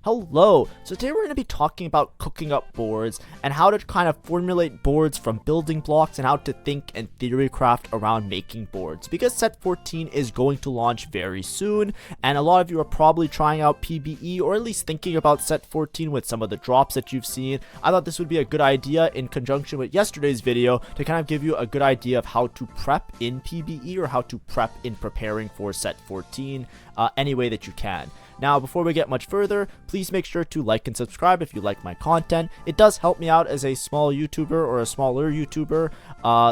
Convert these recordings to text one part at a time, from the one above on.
Hello! So today we're going to be talking about cooking up boards and how to kind of formulate boards from building blocks and how to think and theory craft around making boards. Because set 14 is going to launch very soon and a lot of you are probably trying out PBE or at least thinking about set 14 with some of the drops that you've seen. I thought this would be a good idea in conjunction with yesterday's video to kind of give you a good idea of how to prep in PBE or how to prep in preparing for set 14 any way that you can. Now, before we get much further, please make sure to like and subscribe if you like my content. It does help me out as a small YouTuber or a smaller YouTuber.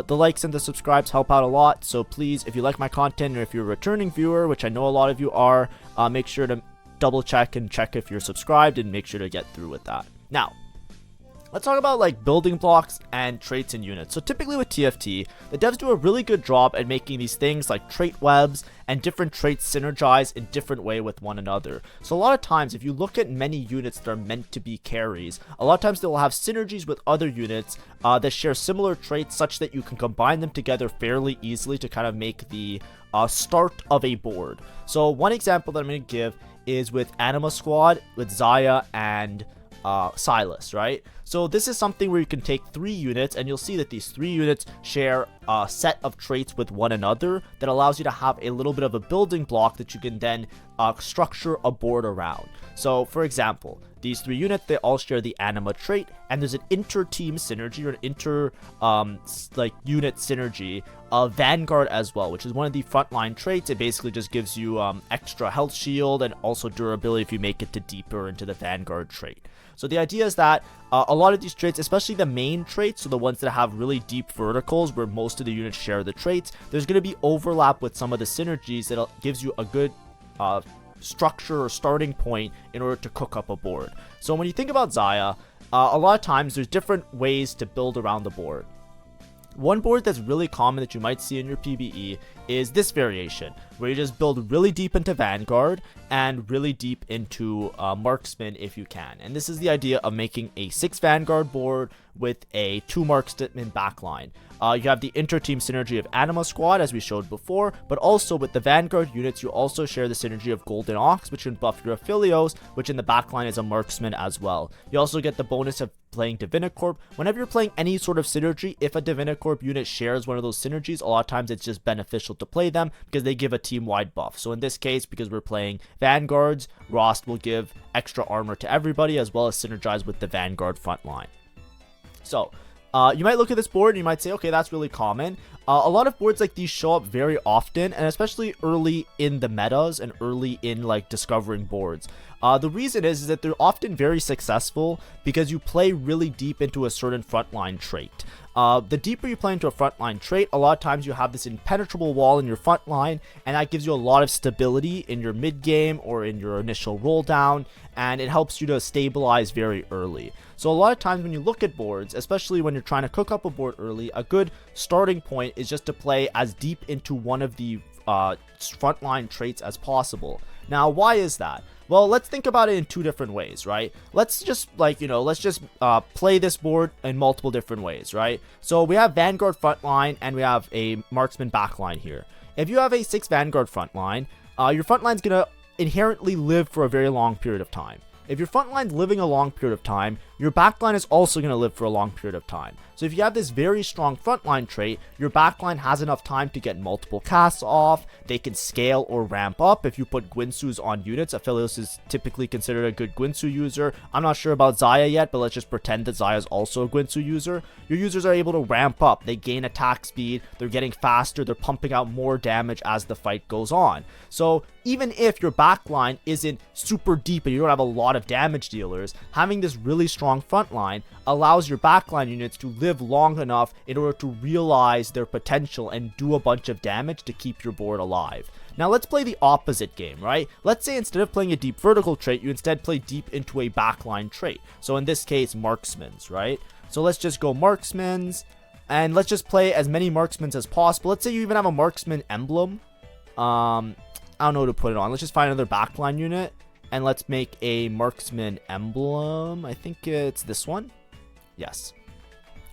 The likes and the subscribes help out a lot, so please, if you like my content or if you're a returning viewer, which I know a lot of you are, make sure to double check and check if you're subscribed and make sure to get through with that. Now, let's talk about like building blocks and traits and units. So typically with TFT, the devs do a really good job at making these things like trait webs and different traits synergize in different way with one another. So a lot of times if you look at many units that are meant to be carries, a lot of times they will have synergies with other units that share similar traits such that you can combine them together fairly easily to kind of make the start of a board. So one example that I'm going to give is with Anima Squad with Xayah and Silas, right? So this is something where you can take 3 units and you'll see that these 3 units share a set of traits with one another that allows you to have a little bit of a building block that you can then structure a board around. So for example, these 3 units, they all share the anima trait, and there's an inter-team synergy or an unit synergy of Vanguard as well, which is one of the frontline traits. It basically just gives you extra health shield and also durability if you make it to deeper into the Vanguard trait. So the idea is that a lot of these traits, especially the main traits, so the ones that have really deep verticals where most of the units share the traits, there's going to be overlap with some of the synergies that gives you a good structure or starting point in order to cook up a board. So when you think about Xayah, a lot of times there's different ways to build around the board. One board that's really common that you might see in your PBE is this variation, where you just build really deep into Vanguard and really deep into Marksman if you can. And this is the idea of making a 6 Vanguard board with a 2 Marksman backline. You have the inter-team synergy of Anima Squad, as we showed before, but also with the Vanguard units, you also share the synergy of Golden Ox, which can buff your Aphelios, which in the backline is a Marksman as well. You also get the bonus of playing Divinicorp. Whenever you're playing any sort of synergy, if a Divinicorp unit shares one of those synergies, a lot of times it's just beneficial to play them because they give a team-wide buff. So in this case, because we're playing Vanguards, Rost will give extra armor to everybody as well as synergize with the Vanguard frontline. So, you might look at this board and you might say, okay, that's really common. A lot of boards like these show up very often, and especially early in the metas and early in like discovering boards. The reason is that they're often very successful because you play really deep into a certain frontline trait. The deeper you play into a frontline trait, a lot of times you have this impenetrable wall in your front line, and that gives you a lot of stability in your mid game or in your initial roll down, and it helps you to stabilize very early. So a lot of times when you look at boards, especially when you're trying to cook up a board early, a good starting point is just to play as deep into one of the frontline traits as possible. Now, why is that? Well, let's think about it in 2 different ways, right? Let's just play this board in multiple different ways, right? So we have Vanguard frontline and we have a Marksman backline here. If you have a 6 Vanguard frontline, your frontline's gonna inherently live for a very long period of time. If your frontline's living a long period of time, your backline is also going to live for a long period of time. So if you have this very strong frontline trait, your backline has enough time to get multiple casts off. They can scale or ramp up. If you put Gwinsus on units, Aphelios is typically considered a good Gwinsu user. I'm not sure about Xayah yet, but let's just pretend that Xayah is also a Gwinsu user. Your users are able to ramp up. They gain attack speed. They're getting faster. They're pumping out more damage as the fight goes on. So even if your backline isn't super deep and you don't have a lot of damage dealers, having this really strong frontline allows your backline units to live long enough in order to realize their potential and do a bunch of damage to keep your board alive. Now let's play the opposite game, right? Let's say instead of playing a deep vertical trait, you instead play deep into a backline trait. So in this case, Marksmans, right? So let's just go Marksmans, and let's just play as many Marksmans as possible. Let's say you even have a Marksman emblem. I don't know what to put it on. Let's just find another backline unit. And let's make a Marksman emblem. I think it's this one. Yes.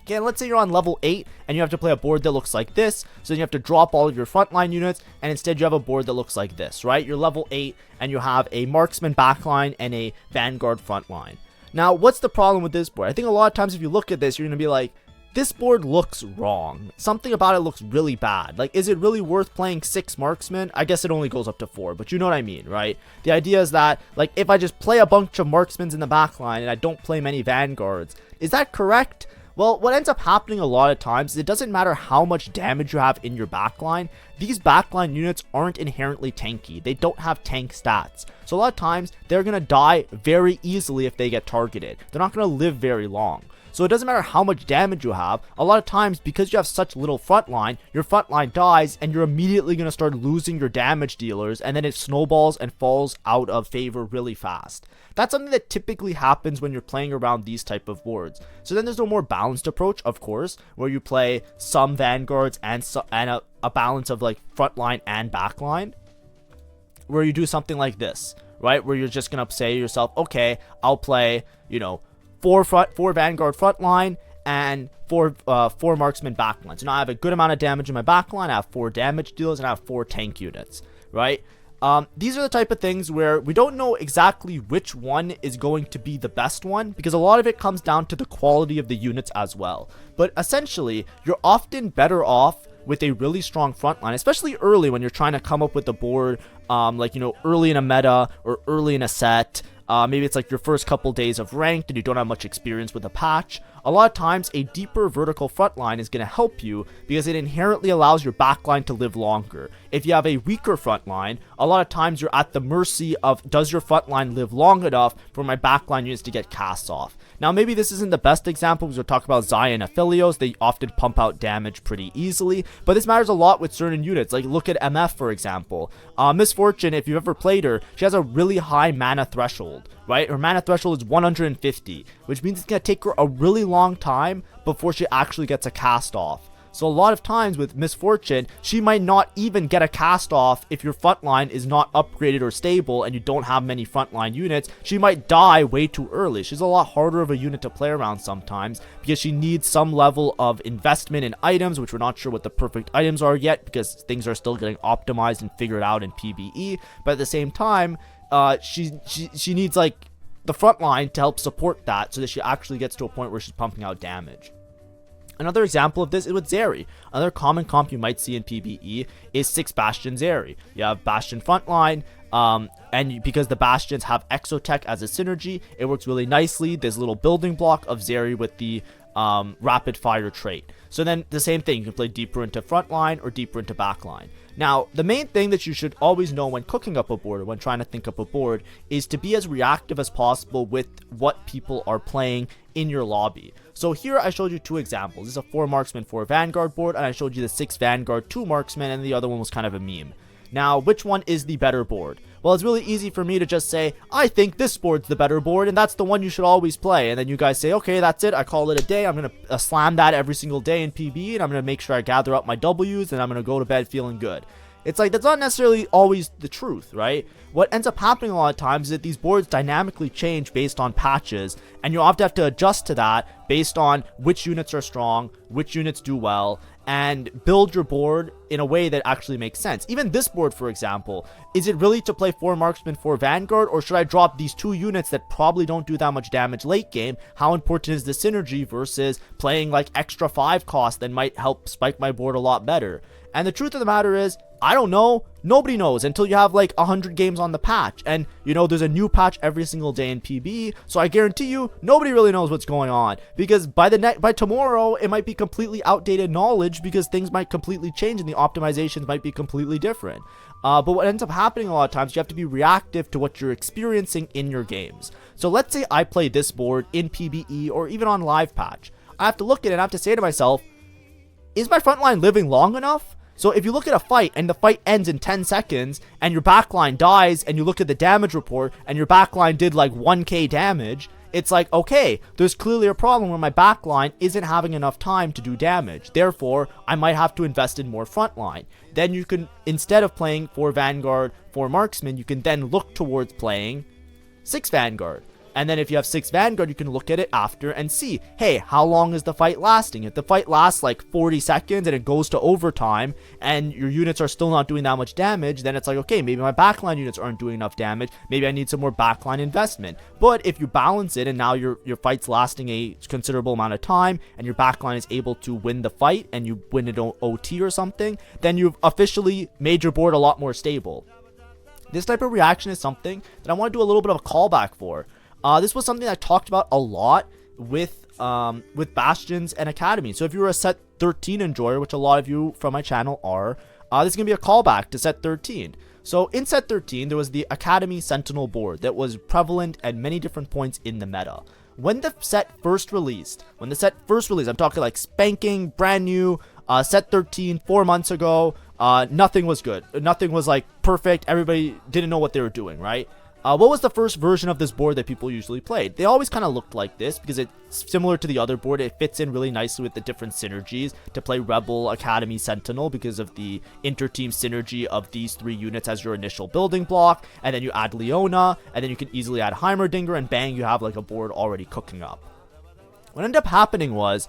Okay, and let's say you're on level 8 and you have to play a board that looks like this. So then you have to drop all of your frontline units, and instead you have a board that looks like this, right? You're level 8 and you have a marksman backline and a vanguard frontline. Now, what's the problem with this board? I think a lot of times if you look at this, you're going to be like, this board looks wrong. Something about it looks really bad. Like, is it really worth playing 6 marksmen? I guess it only goes up to 4, but you know what I mean, right? The idea is that, like, if I just play a bunch of marksmen in the backline and I don't play many vanguards, is that correct? Well, what ends up happening a lot of times is it doesn't matter how much damage you have in your backline. These backline units aren't inherently tanky. They don't have tank stats. So a lot of times, they're going to die very easily if they get targeted. They're not going to live very long. So it doesn't matter how much damage you have. A lot of times, because you have such little frontline, your frontline dies and you're immediately going to start losing your damage dealers, and then it snowballs and falls out of favor really fast. That's something that typically happens when you're playing around these type of boards. So then there's a more balanced approach, of course, where you play some vanguards and a balance of like frontline and backline, where you do something like this, right? Where you're just going to say to yourself, okay, I'll play, you know, 4 vanguard frontline and 4 marksman backline. So now I have a good amount of damage in my backline. I have 4 damage dealers and I have 4 tank units, right? These are the type of things where we don't know exactly which one is going to be the best one, because a lot of it comes down to the quality of the units as well. But essentially, you're often better off with a really strong frontline, especially early when you're trying to come up with a board, like, you know, early in a meta or early in a set. Maybe it's like your first couple days of ranked and you don't have much experience with a patch. A lot of times, a deeper vertical frontline is going to help you because it inherently allows your backline to live longer. If you have a weaker frontline, a lot of times you're at the mercy of, does your frontline live long enough for my backline units to get cast off? Now, maybe this isn't the best example because we're talking about Xayah and Aphelios. They often pump out damage pretty easily, but this matters a lot with certain units. Like, look at MF, for example. Miss Fortune, if you've ever played her, she has a really high mana threshold, right? Her mana threshold is 150, which means it's going to take her a really long time before she actually gets a cast off. So a lot of times with Miss Fortune, she might not even get a cast off if your frontline is not upgraded or stable and you don't have many frontline units. She might die way too early. She's a lot harder of a unit to play around sometimes because she needs some level of investment in items, which we're not sure what the perfect items are yet because things are still getting optimized and figured out in PBE. But at the same time, she needs like the frontline to help support that so that she actually gets to a point where she's pumping out damage. Another example of this is with Zeri. Another common comp you might see in PBE is 6 Bastion Zeri. You have Bastion frontline, because the Bastions have Exotech as a synergy, it works really nicely. There's a little building block of Zeri with the rapid fire trait. So then the same thing, you can play deeper into frontline or deeper into backline. Now, the main thing that you should always know when cooking up a board or when trying to think up a board is to be as reactive as possible with what people are playing in your lobby. So here I showed you 2 examples. This is a 4 marksman, 4 vanguard board, and I showed you the 6 vanguard, 2 marksman, and the other one was kind of a meme. Now, which one is the better board? Well, it's really easy for me to just say, I think this board's the better board, and that's the one you should always play. And then you guys say, okay, that's it. I call it a day. I'm going to slam that every single day in PBE, and I'm going to make sure I gather up my W's, and I'm going to go to bed feeling good. It's like, that's not necessarily always the truth, right? What ends up happening a lot of times is that these boards dynamically change based on patches, and you'll have to adjust to that based on which units are strong, which units do well, and build your board in a way that actually makes sense. Even this board, for example, is it really to play 4 marksmen, 4 vanguard, or should I drop these 2 units that probably don't do that much damage late game? How important is the synergy versus playing like extra 5 cost that might help spike my board a lot better? And the truth of the matter is, I don't know. Nobody knows until you have like 100 games on the patch. And you know, there's a new patch every single day in PBE. So I guarantee you, nobody really knows what's going on. Because by tomorrow, it might be completely outdated knowledge because things might completely change and the optimizations might be completely different. But what ends up happening a lot of times, you have to be reactive to what you're experiencing in your games. So let's say I play this board in PBE or even on live patch. I have to look at it and I have to say to myself, is my frontline living long enough? So if you look at a fight and the fight ends in 10 seconds and your backline dies and you look at the damage report and your backline did like 1k damage, it's like, okay, there's clearly a problem where my backline isn't having enough time to do damage. Therefore, I might have to invest in more frontline. Then you can, instead of playing 4 vanguard, 4 marksman, you can then look towards playing 6 vanguard. And then if you have 6 Vanguard, you can look at it after and see, hey, how long is the fight lasting? If the fight lasts like 40 seconds and it goes to overtime and your units are still not doing that much damage, then it's like, okay, maybe my backline units aren't doing enough damage. Maybe I need some more backline investment. But if you balance it and now your fight's lasting a considerable amount of time and your backline is able to win the fight and you win it OT or something, then you've officially made your board a lot more stable. This type of reaction is something that I want to do a little bit of a callback for. This was something I talked about a lot with Bastions and Academy. So if you were a set 13 enjoyer, which a lot of you from my channel are, this is going to be a callback to set 13. So in set 13, there was the Academy Sentinel board that was prevalent at many different points in the meta. When the set first released, I'm talking like spanking, brand new, set 13, 4 months ago, nothing was good. Nothing was like perfect. Everybody didn't know what they were doing, right? What was the first version of this board that people usually played? They always kind of looked like this because it's similar to the other board. It fits in really nicely with the different synergies to play Rebel, Academy, Sentinel because of the inter-team synergy of these 3 units as your initial building block. And then you add Leona, and then you can easily add Heimerdinger, and bang, you have like a board already cooking up. What ended up happening was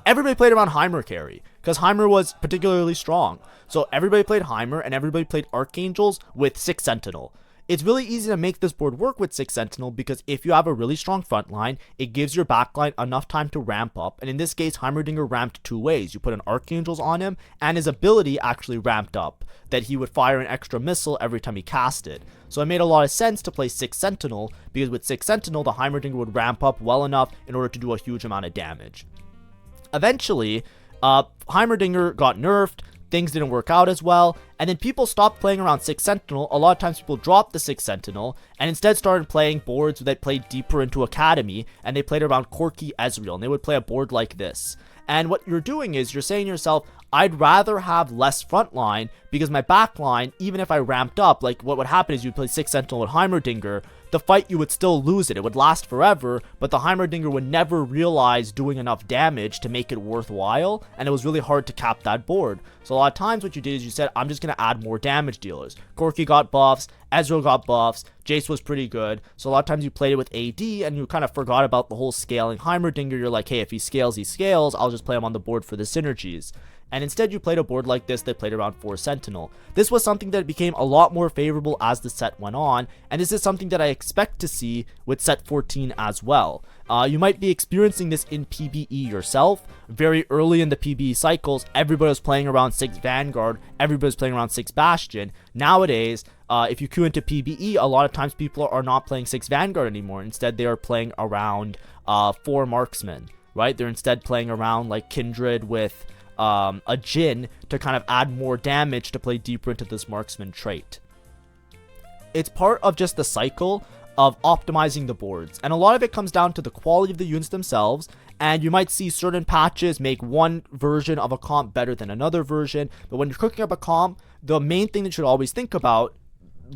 everybody played around Heimer carry because Heimer was particularly strong. So everybody played Heimer and everybody played Archangels with 6 Sentinel. It's really easy to make this board work with 6 Sentinel because if you have a really strong front line, it gives your backline enough time to ramp up. And in this case, Heimerdinger ramped 2 ways. You put an Archangels on him, and his ability actually ramped up, that he would fire an extra missile every time he cast it. So it made a lot of sense to play 6 Sentinel, because with 6 Sentinel, the Heimerdinger would ramp up well enough in order to do a huge amount of damage. Eventually, Heimerdinger got nerfed. Things didn't work out as well, and then people stopped playing around 6 Sentinel. A lot of times people dropped the 6 Sentinel and instead started playing boards that played deeper into Academy, and they played around Corki Ezreal, and they would play a board like this. And what you're doing is you're saying to yourself, I'd rather have less frontline because my backline, even if I ramped up, like what would happen is you'd play 6 Sentinel with Heimerdinger, the fight you would still lose it. It would last forever, but the Heimerdinger would never realize doing enough damage to make it worthwhile, and it was really hard to cap that board. So a lot of times what you did is you said, I'm just going to add more damage dealers. Corki got buffs, Ezreal got buffs, Jace was pretty good, so a lot of times you played it with AD, and you kind of forgot about the whole scaling Heimerdinger. You're like, hey, if he scales, I'll just play him on the board for the synergies. And instead you played a board like this that played around 4 Sentinel. This was something that became a lot more favorable as the set went on, and this is something that I expect to see with set 14 as well. You might be experiencing this in PBE yourself. Very early in the PBE cycles, everybody was playing around 6 Vanguard, everybody was playing around 6 Bastion. Nowadays, if you queue into PBE, a lot of times people are not playing 6 Vanguard anymore. Instead, they are playing around 4 Marksmen, right? They're instead playing around like Kindred with a Jhin to kind of add more damage to play deeper into this Marksman trait. It's part of just the cycle of optimizing the boards, and a lot of it comes down to the quality of the units themselves. And you might see certain patches make one version of a comp better than another version, but when you're cooking up a comp, the main thing that you should always think about,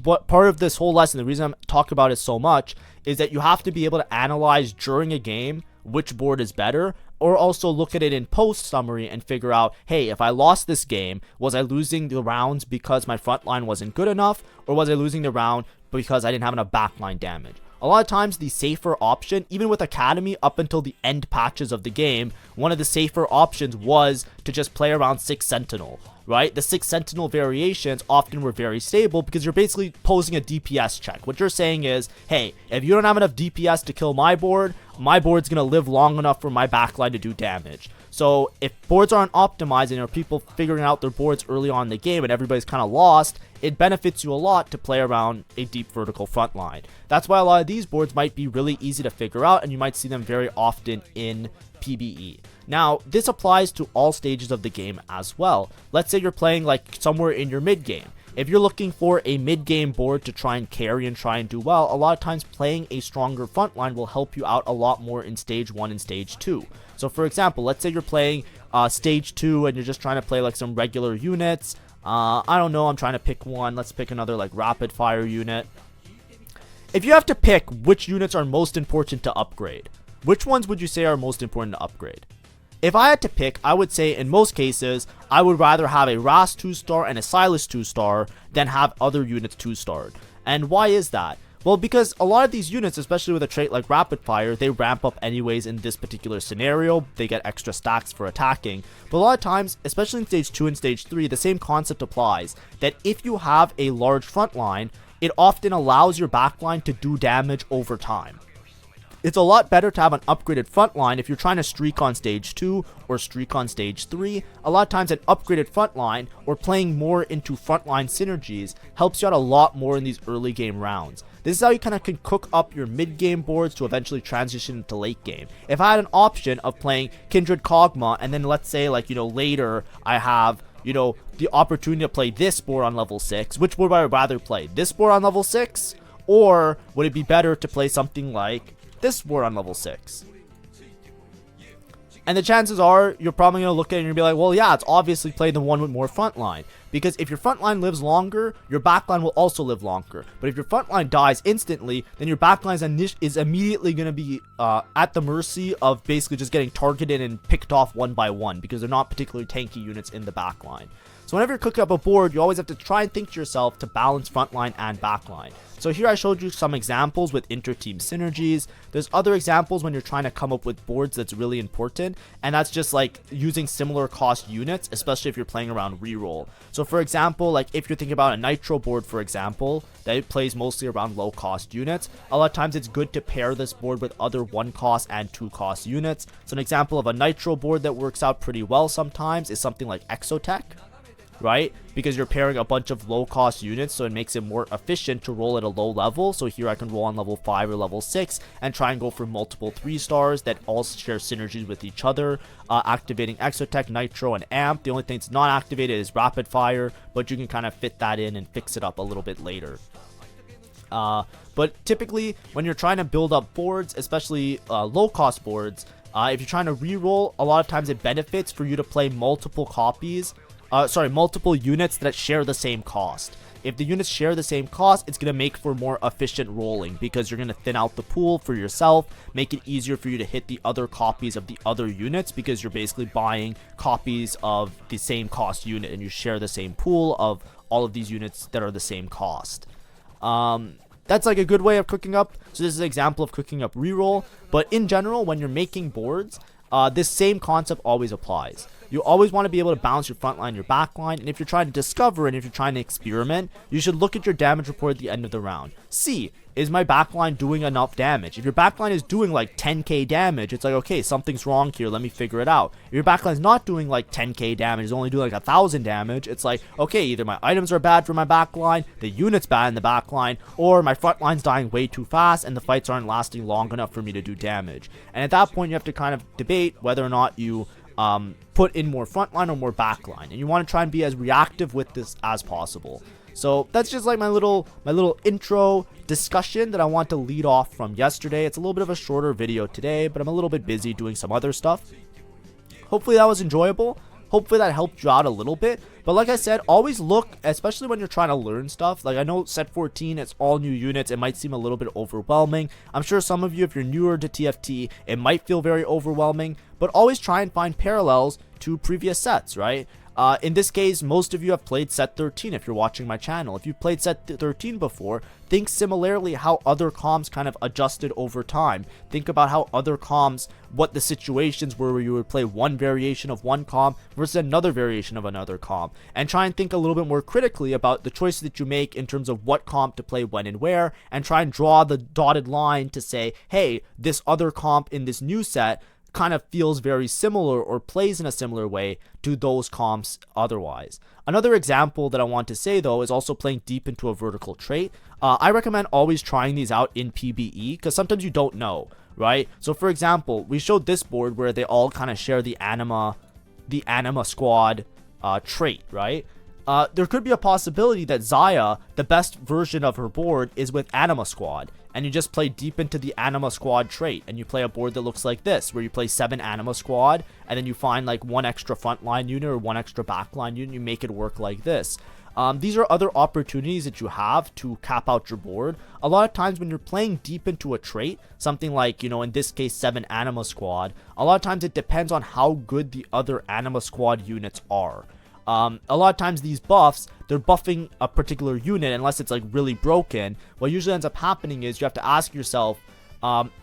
what part of this whole lesson, the reason I'm talking about it so much, is that you have to be able to analyze during a game which board is better, or also look at it in post summary and figure out, hey, if I lost this game, was I losing the rounds because my front line wasn't good enough, or was I losing the round because I didn't have enough backline damage? A lot of times the safer option, even with Academy up until the end patches of the game, one of the safer options was to just play around 6 Sentinel, right? The 6 Sentinel variations often were very stable because you're basically posing a DPS check. What you're saying is, hey, if you don't have enough DPS to kill my board's going to live long enough for my backline to do damage. So if boards aren't optimized and there are people figuring out their boards early on in the game and everybody's kind of lost, it benefits you a lot to play around a deep vertical front line. That's why a lot of these boards might be really easy to figure out, and you might see them very often in PBE. Now, this applies to all stages of the game as well. Let's say you're playing like somewhere in your mid game. If you're looking for a mid-game board to try and carry and try and do well, a lot of times playing a stronger front line will help you out a lot more in Stage 1 and Stage 2. So for example, let's say you're playing Stage 2 and you're just trying to play like some regular units. I don't know, I'm trying to pick one. Let's pick another like rapid fire unit. If you have to pick which units are most important to upgrade, which ones would you say are most important to upgrade? If I had to pick, I would say in most cases, I would rather have a Ras 2-star and a Sylas 2-star than have other units 2-starred. And why is that? Well, because a lot of these units, especially with a trait like Rapid Fire, they ramp up anyways in this particular scenario. They get extra stacks for attacking. But a lot of times, especially in Stage 2 and Stage 3, the same concept applies. That if you have a large front line, it often allows your backline to do damage over time. It's a lot better to have an upgraded front line if you're trying to streak on Stage 2 or streak on Stage 3. A lot of times an upgraded front line or playing more into frontline synergies helps you out a lot more in these early game rounds. This is how you kind of can cook up your mid game boards to eventually transition into late game. If I had an option of playing Kindred Kog'Maw and then let's say like, later I have, the opportunity to play this board on level 6, which would I rather play? This board on level 6? Or would it be better to play something like this board on level 6? And the chances are you're probably going to look at it and you're be like, well, yeah, it's obviously play the one with more frontline. Because if your frontline lives longer, your backline will also live longer. But if your frontline dies instantly, then your backline is immediately going to be at the mercy of basically just getting targeted and picked off one by one, because they're not particularly tanky units in the backline. So whenever you're cooking up a board, you always have to try and think to yourself to balance frontline and backline. So here I showed you some examples with inter-team synergies. There's other examples when you're trying to come up with boards that's really important, and that's just like using similar cost units, especially if you're playing around reroll. So for example, like if you're thinking about a nitro board, for example, that plays mostly around low cost units, a lot of times it's good to pair this board with other 1 cost and 2 cost units. So an example of a nitro board that works out pretty well sometimes is something like Exotech, right? Because you're pairing a bunch of low cost units, so it makes it more efficient to roll at a low level. So here I can roll on level 5 or level 6 and try and go for multiple 3 stars that all share synergies with each other, activating Exotech, Nitro, and Amp. The only thing that's not activated is Rapid Fire, but you can kind of fit that in and fix it up a little bit later. But typically when you're trying to build up boards, especially low cost boards, if you're trying to reroll, a lot of times it benefits for you to play multiple units that share the same cost. If the units share the same cost, it's going to make for more efficient rolling, because you're going to thin out the pool for yourself, make it easier for you to hit the other copies of the other units, because you're basically buying copies of the same cost unit and you share the same pool of all of these units that are the same cost. That's like a good way of cooking up. So this is an example of cooking up reroll, but in general, when you're making boards, this same concept always applies. You always want to be able to balance your front line and your back line, and if you're trying to discover and if you're trying to experiment, you should look at your damage report at the end of the round. See, is my backline doing enough damage? If your backline is doing like 10k damage, it's like, okay, something's wrong here, let me figure it out. If your backline is not doing like 10k damage, it's only doing like 1,000 damage, it's like, okay, either my items are bad for my backline, the unit's bad in the backline, or my front line's dying way too fast and the fights aren't lasting long enough for me to do damage. And at that point, you have to kind of debate whether or not you put in more frontline or more backline, and you want to try and be as reactive with this as possible. So that's just like my little intro discussion that I want to lead off from yesterday. It's a little bit of a shorter video today, but I'm a little bit busy doing some other stuff. Hopefully that was enjoyable. Hopefully that helped you out a little bit. But like I said, always look, especially when you're trying to learn stuff. Like I know set 14, it's all new units. It might seem a little bit overwhelming. I'm sure some of you, if you're newer to TFT, it might feel very overwhelming. But always try and find parallels to previous sets, right? In this case, most of you have played set 13 if you're watching my channel. If you've played set 13 before, think similarly how other comms kind of adjusted over time. Think about how other comms, what the situations were where you would play one variation of one comm versus another variation of another comm. And try and think a little bit more critically about the choices that you make in terms of what comp to play when and where, and try and draw the dotted line to say, hey, this other comp in this new set kind of feels very similar or plays in a similar way to those comps otherwise. Another example that I want to say though is also playing deep into a vertical trait. I recommend always trying these out in PBE, because sometimes you don't know, right? So for example, we showed this board where they all kind of share the anima squad trait, right? There could be a possibility that Xayah, the best version of her board, is with Anima Squad, and you just play deep into the Anima Squad trait, and you play a board that looks like this, where you play 7 Anima Squad, and then you find like 1 extra frontline unit or 1 extra backline unit, and you make it work like this. These are other opportunities that you have to cap out your board. A lot of times when you're playing deep into a trait, something like, in this case 7 Anima Squad, a lot of times it depends on how good the other Anima Squad units are. A lot of times these buffs, they're buffing a particular unit unless it's like really broken. What usually ends up happening is you have to ask yourself,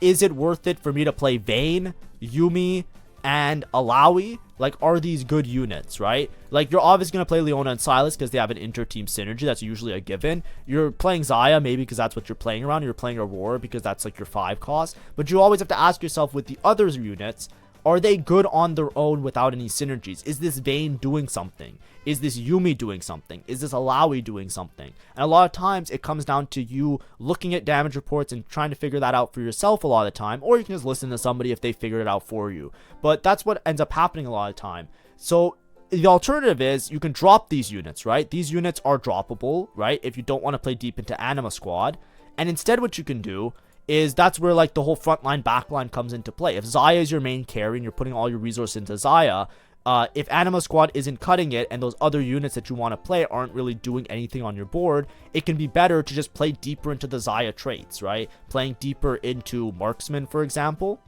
is it worth it for me to play Vayne, Yuumi, and Alawi? Like, are these good units, right? Like, you're obviously going to play Leona and Sylas because they have an inter-team synergy. That's usually a given. You're playing Xayah maybe because that's what you're playing around. You're playing Aurora because that's like your 5 cost. But you always have to ask yourself with the other units, are they good on their own without any synergies? Is this Vayne doing something? Is this Yuumi doing something? Is this Alawi doing something? And a lot of times it comes down to you looking at damage reports and trying to figure that out for yourself a lot of the time, or you can just listen to somebody if they figured it out for you. But that's what ends up happening a lot of time. So the alternative is you can drop these units, right? These units are droppable, right? If you don't want to play deep into Anima Squad. And instead what you can do is that's where like the whole frontline backline comes into play. If Xayah is your main carry and you're putting all your resources into Xayah, if Anima Squad isn't cutting it and those other units that you want to play aren't really doing anything on your board, it can be better to just play deeper into the Xayah traits, right? Playing deeper into Marksman, for example,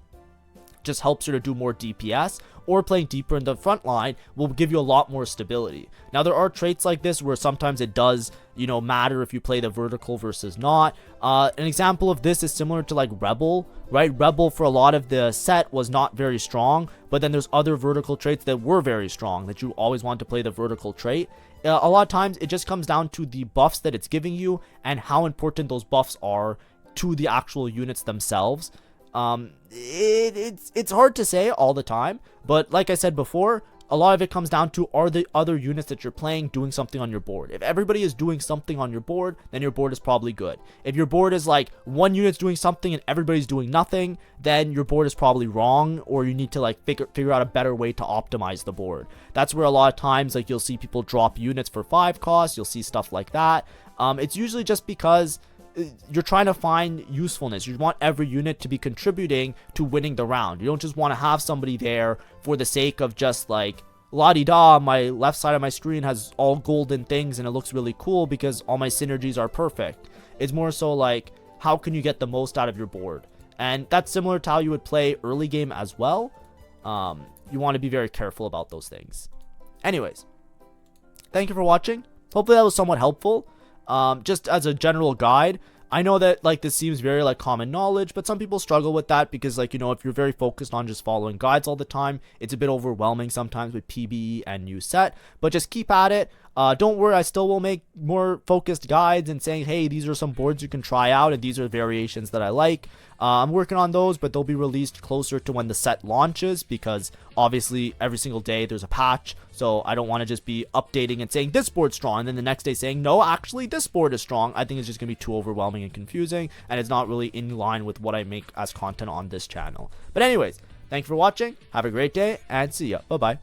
just helps you to do more DPS, or playing deeper in the front line will give you a lot more stability. Now, there are traits like this where sometimes it does, you know, matter if you play the vertical versus not. An example of this is similar to like Rebel, right? Rebel for a lot of the set was not very strong, but then there's other vertical traits that were very strong that you always want to play the vertical trait. A lot of times it just comes down to the buffs that it's giving you and how important those buffs are to the actual units themselves. It's hard to say all the time, but like I said before, a lot of it comes down to, are the other units that you're playing doing something on your board? If everybody is doing something on your board, then your board is probably good. If your board is like one unit's doing something and everybody's doing nothing, then your board is probably wrong, or you need to like figure out a better way to optimize the board. That's where a lot of times like you'll see people drop units for 5 costs, you'll see stuff like that. It's usually just because you're trying to find usefulness. You want every unit to be contributing to winning the round. You don't just want to have somebody there for the sake of just like, la-di-da, my left side of my screen has all golden things and it looks really cool because all my synergies are perfect. It's more so like, how can you get the most out of your board? And that's similar to how you would play early game as well. You want to be very careful about those things. Anyways, thank you for watching. Hopefully that was somewhat helpful. Just as a general guide, I know that like this seems very like common knowledge, but some people struggle with that because like, you know, if you're very focused on just following guides all the time, it's a bit overwhelming sometimes with PBE and new set, but just keep at it. Don't worry, I still will make more focused guides and saying, hey, these are some boards you can try out and these are variations that I like. I'm working on those, but they'll be released closer to when the set launches because obviously every single day there's a patch. So I don't want to just be updating and saying this board's strong and then the next day saying, no, actually this board is strong. I think it's just going to be too overwhelming and confusing, and it's not really in line with what I make as content on this channel. But anyways, thank you for watching. Have a great day and see ya. Bye-bye.